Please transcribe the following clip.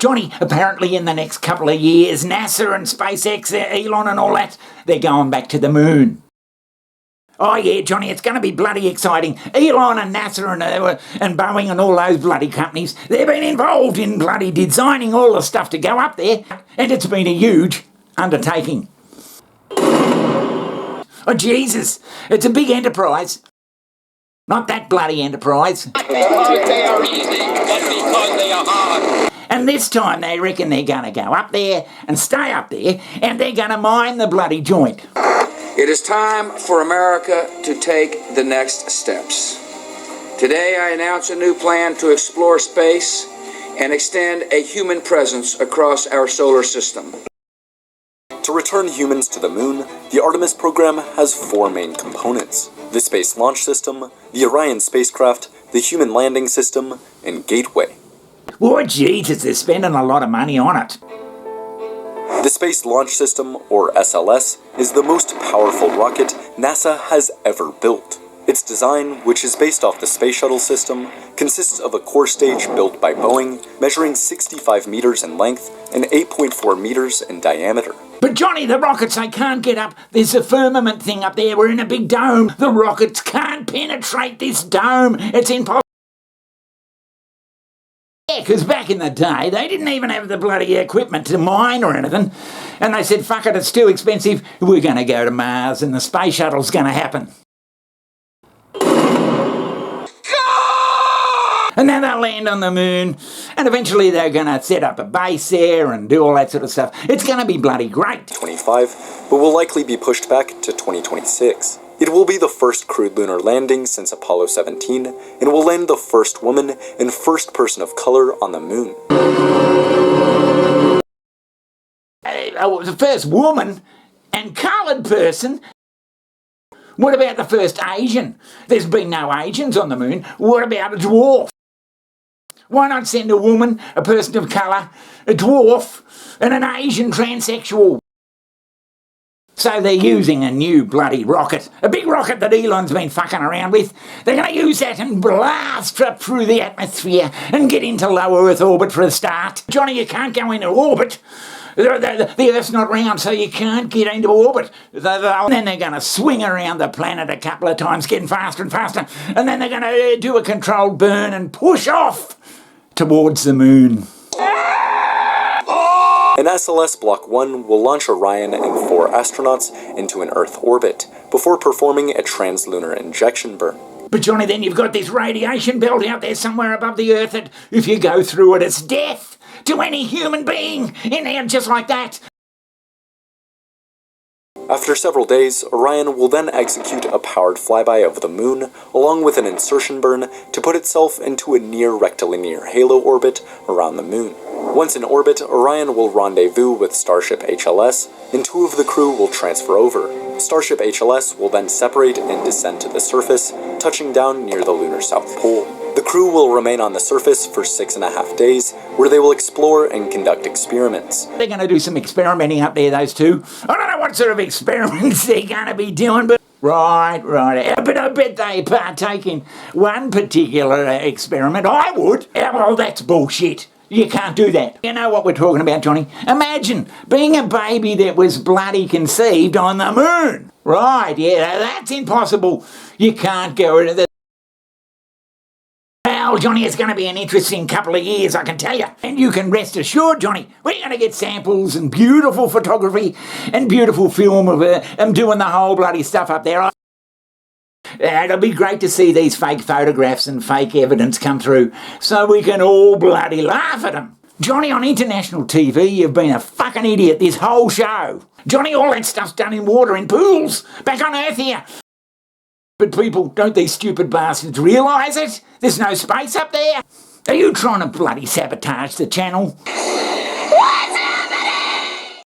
Johnny, apparently in the next couple of years, NASA and SpaceX, Elon and all that, they're going back to the moon. Oh yeah, Johnny, it's going to be bloody exciting. Elon and NASA and Boeing and all those bloody companies, they've been involved in bloody designing all the stuff to go up there, and it's been a huge undertaking. Oh Jesus, it's a big enterprise. Not that bloody enterprise. Not because they are easy, but because they are hard. And this time they reckon they're going to go up there and stay up there, and they're going to mine the bloody joint. It is time for America to take the next steps. Today I announce a new plan to explore space and extend a human presence across our solar system. To return humans to the moon, the Artemis program has 4 main components: the Space Launch System, the Orion spacecraft, the Human Landing System, and Gateway. Oh Jesus, they're spending a lot of money on it. The Space Launch System, or SLS, is the most powerful rocket NASA has ever built. Its design, which is based off the Space Shuttle system, consists of a core stage built by Boeing, measuring 65 meters in length and 8.4 meters in diameter. But Johnny, the rockets, they can't get up. There's a firmament thing up there. We're in a big dome. The rockets can't penetrate this dome. It's impossible. Yeah, because back in the day, they didn't even have the bloody equipment to mine or anything. And they said, fuck it, it's too expensive. We're going to go to Mars and the space shuttle's going to happen. And then they'll land on the moon, and eventually they're going to set up a base there and do all that sort of stuff. It's going to be bloody great. 25, but will likely be pushed back to 2026. It will be the first crewed lunar landing since Apollo 17, and will land the first woman and first person of color on the moon. The first woman and coloured person? What about the first Asian? There's been no Asians on the moon. What about a dwarf? Why not send a woman, a person of colour, a dwarf, and an Asian transsexual? So they're using a new bloody rocket, a big rocket that Elon's been fucking around with. They're going to use that and blast up through the atmosphere and get into low Earth orbit for a start. Johnny, you can't go into orbit. The Earth's not round, so you can't get into orbit. Then they're going to swing around the planet a couple of times, getting faster and faster, and then they're going to do a controlled burn and push off towards the moon. And SLS Block 1 will launch Orion and 4 astronauts into an Earth orbit, before performing a translunar injection burn. But Johnny, then you've got this radiation belt out there somewhere above the Earth that, if you go through it, it's death to any human being in there just like that. After several days, Orion will then execute a powered flyby of the moon, along with an insertion burn, to put itself into a near rectilinear halo orbit around the moon. Once in orbit, Orion will rendezvous with Starship HLS, and 2 of the crew will transfer over. Starship HLS will then separate and descend to the surface, touching down near the lunar South Pole. The crew will remain on the surface for 6.5 days, where they will explore and conduct experiments. They're going to do some experimenting up there, those two. I don't know what sort of experiments they're going to be doing, but... Right. But I bet they partake in one particular experiment. I would. Well, that's bullshit. You can't do that. You know what we're talking about, Johnny? Imagine being a baby that was bloody conceived on the moon. Right, yeah, that's impossible. You can't go into the... Well, Johnny, it's going to be an interesting couple of years, I can tell you. And you can rest assured, Johnny, we're going to get samples and beautiful photography and beautiful film of them doing the whole bloody stuff up there. It'll be great to see these fake photographs and fake evidence come through so we can all bloody laugh at them. Johnny, on international TV, you've been a fucking idiot this whole show. Johnny, all that stuff's done in water, in pools, back on Earth here. But people, don't these stupid bastards realise it? There's no space up there. Are you trying to bloody sabotage the channel? What?